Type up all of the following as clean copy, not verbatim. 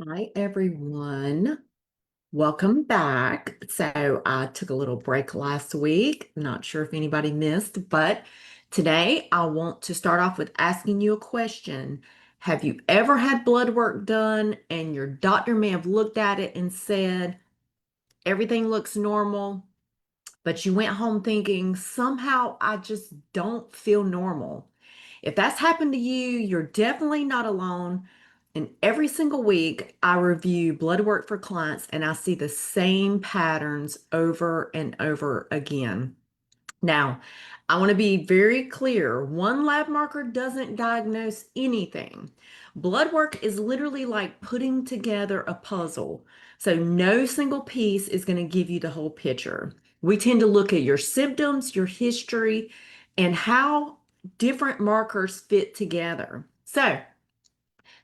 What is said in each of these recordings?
Hi, everyone. Welcome back. So, I took a little break last week. Not sure if anybody missed, but today I want to start off with asking you a question. Have you ever had blood work done and your doctor may have looked at it and said, everything looks normal, but you went home thinking, somehow I just don't feel normal? If that's happened to you, you're definitely not alone. And every single week, I review blood work for clients and I see the same patterns over and over again. Now, I want to be very clear. One lab marker doesn't diagnose anything. Blood work is literally like putting together a puzzle. So no single piece is going to give you the whole picture. We tend to look at your symptoms, your history, and how different markers fit together. So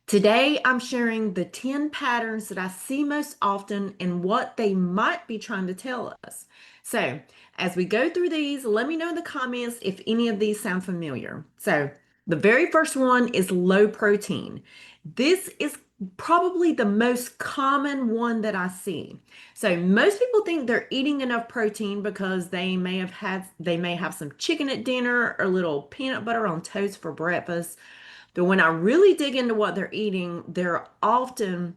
today, I'm sharing the 10 patterns that I see most often and what they might be trying to tell us. So, as we go through these, let me know in the comments if any of these sound familiar. So, the very first one is low protein. This is probably the most common one that I see. So, most people think they're eating enough protein because they may have some chicken at dinner or a little peanut butter on toast for breakfast. But when I really dig into what they're eating, they're often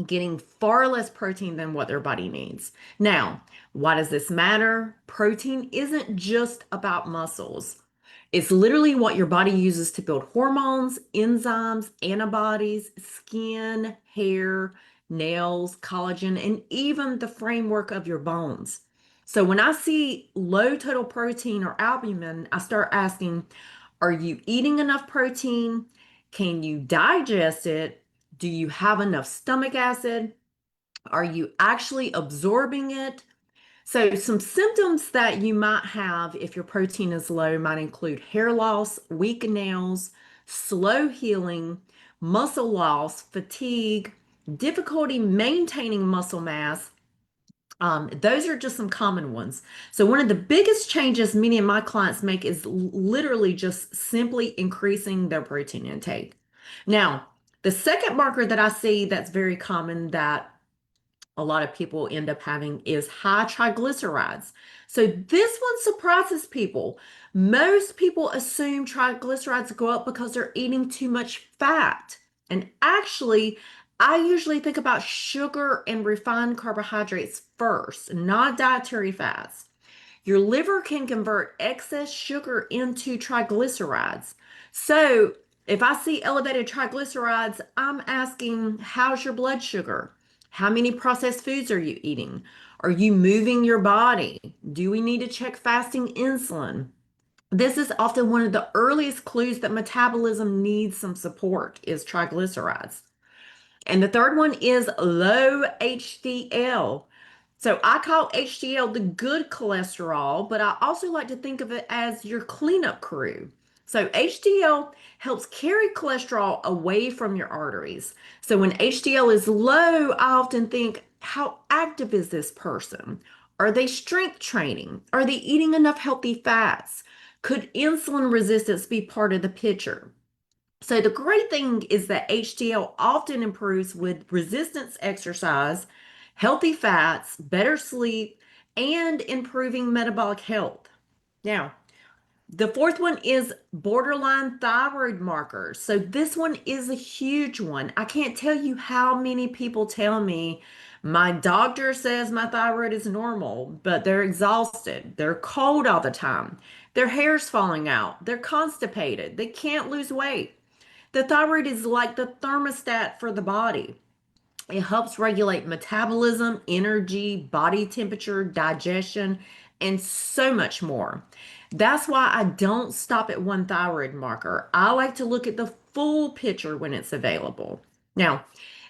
getting far less protein than what their body needs. Now, why does this matter? Protein isn't just about muscles. It's literally what your body uses to build hormones, enzymes, antibodies, skin, hair, nails, collagen, and even the framework of your bones. So when I see low total protein or albumin, I start asking, are you eating enough protein? Can you digest it? Do you have enough stomach acid? Are you actually absorbing it? So, some symptoms that you might have if your protein is low might include hair loss, weak nails, slow healing, muscle loss, fatigue, difficulty maintaining muscle mass. Those are just some common ones. So, one of the biggest changes many of my clients make is literally just simply increasing their protein intake. Now, the second marker that I see that's very common that a lot of people end up having is high triglycerides. So this one surprises people. Most people assume triglycerides go up because they're eating too much fat. And actually, I usually think about sugar and refined carbohydrates first, not dietary fats. Your liver can convert excess sugar into triglycerides. So if I see elevated triglycerides, I'm asking, how's your blood sugar? How many processed foods are you eating? Are you moving your body? Do we need to check fasting insulin? This is often one of the earliest clues that metabolism needs some support is triglycerides. And the third one is low HDL. So I call HDL the good cholesterol, but I also like to think of it as your cleanup crew. So HDL helps carry cholesterol away from your arteries. So when HDL is low, I often think, how active is this person? Are they strength training? Are they eating enough healthy fats? Could insulin resistance be part of the picture? So the great thing is that HDL often improves with resistance exercise, healthy fats, better sleep, and improving metabolic health. Now, the fourth one is borderline thyroid markers. So this one is a huge one. I can't tell you how many people tell me my doctor says my thyroid is normal, but they're exhausted. They're cold all the time. Their hair's falling out. They're constipated. They can't lose weight. The thyroid is like the thermostat for the body. It helps regulate metabolism, energy, body temperature, digestion, and so much more. That's why I don't stop at one thyroid marker. I like to look at the full picture when it's available. Now,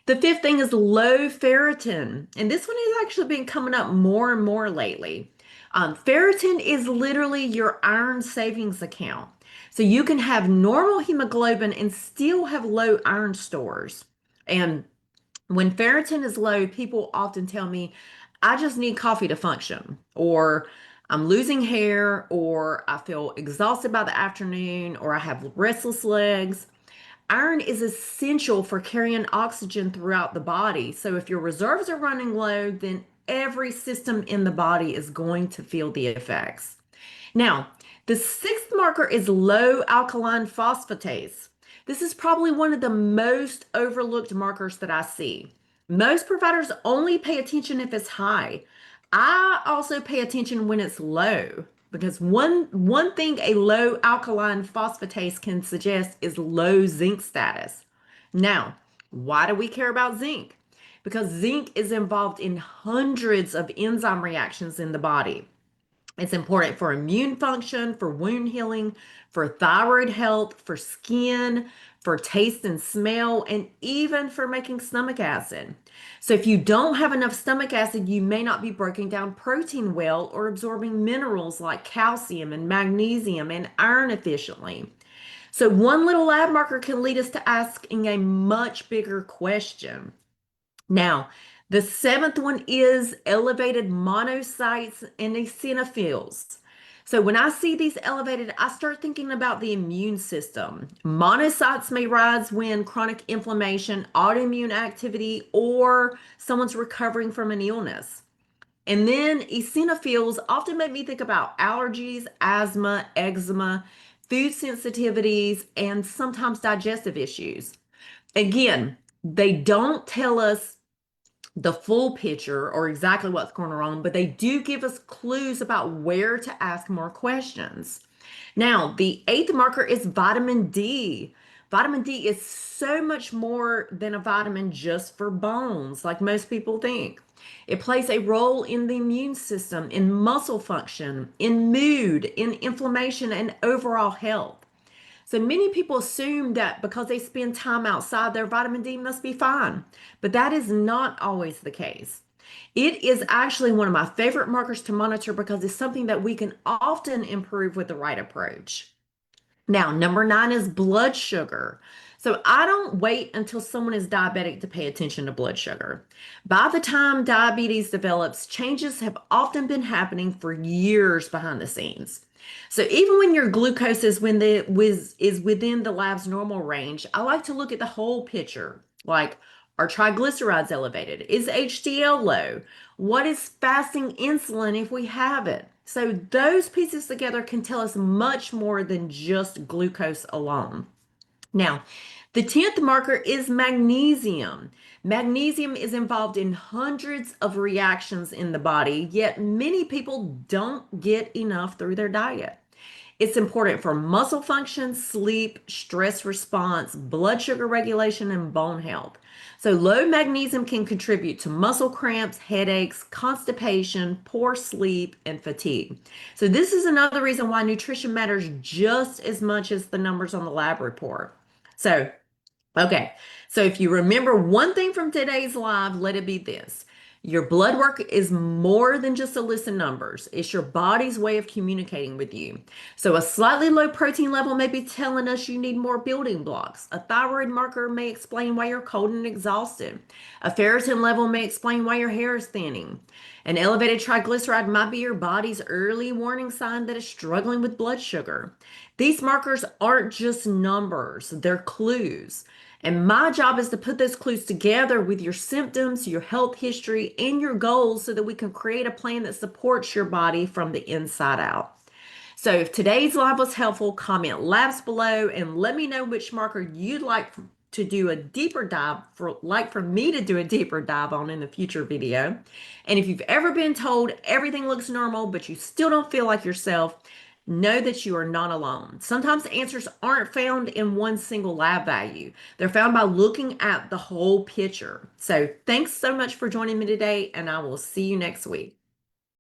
the fifth thing is low ferritin, and this one has actually been coming up more and more lately. Ferritin is literally your iron savings account. So you can have normal hemoglobin and still have low iron stores. And when ferritin is low, people often tell me, I just need coffee to function, or I'm losing hair, or I feel exhausted by the afternoon, or I have restless legs. iron is essential for carrying oxygen throughout the body. So if your reserves are running low, then every system in the body is going to feel the effects. Now, the sixth marker is low alkaline phosphatase. This is probably one of the most overlooked markers that I see. Most providers only pay attention if it's high. I also pay attention when it's low because one thing a low alkaline phosphatase can suggest is low zinc status. Now, why do we care about zinc? Because zinc is involved in hundreds of enzyme reactions in the body. It's important for immune function, for wound healing, for thyroid health, for skin, for taste and smell, and even for making stomach acid. So, if you don't have enough stomach acid, you may not be breaking down protein well or absorbing minerals like calcium and magnesium and iron efficiently. So, one little lab marker can lead us to asking a much bigger question. Now, the seventh one is elevated monocytes and eosinophils. So when I see these elevated, I start thinking about the immune system. Monocytes may rise when chronic inflammation, autoimmune activity, or someone's recovering from an illness. And then eosinophils often make me think about allergies, asthma, eczema, food sensitivities, and sometimes digestive issues. Again, they don't tell us the full picture or exactly what's going on, but they do give us clues about where to ask more questions. Now, the eighth marker is vitamin D. Vitamin D is so much more than a vitamin just for bones, like most people think. It plays a role in the immune system, in muscle function, in mood, in inflammation, and overall health. So many people assume that because they spend time outside, their vitamin D must be fine, but that is not always the case. It is actually one of my favorite markers to monitor because it's something that we can often improve with the right approach. Now, number nine is blood sugar. So I don't wait until someone is diabetic to pay attention to blood sugar. By the time diabetes develops, changes have often been happening for years behind the scenes. So even when your glucose is within the lab's normal range, I like to look at the whole picture. Like, are triglycerides elevated? Is HDL low? What is fasting insulin if we have it? So those pieces together can tell us much more than just glucose alone. Now, the 10th marker is magnesium. Magnesium is involved in hundreds of reactions in the body, yet many people don't get enough through their diet. It's important for muscle function, sleep, stress response, blood sugar regulation, and bone health. So, low magnesium can contribute to muscle cramps, headaches, constipation, poor sleep, and fatigue. So, this is another reason why nutrition matters just as much as the numbers on the lab report. So, okay, so if you remember one thing from today's live, let it be this. Your blood work is more than just a list of numbers. It's your body's way of communicating with you. So a slightly low protein level may be telling us you need more building blocks. A thyroid marker may explain why you're cold and exhausted. A ferritin level may explain why your hair is thinning. An elevated triglyceride might be your body's early warning sign that it's struggling with blood sugar. These markers aren't just numbers, they're clues. And my job is to put those clues together with your symptoms, your health history, and your goals so that we can create a plan that supports your body from the inside out. So if today's live was helpful, comment labs below and let me know which marker you'd like to do a deeper dive for me to do a deeper dive on in a future video. And if you've ever been told everything looks normal, but you still don't feel like yourself, know that you are not alone. Sometimes answers aren't found in one single lab value. They're found by looking at the whole picture. So thanks so much for joining me today, and I will see you next week.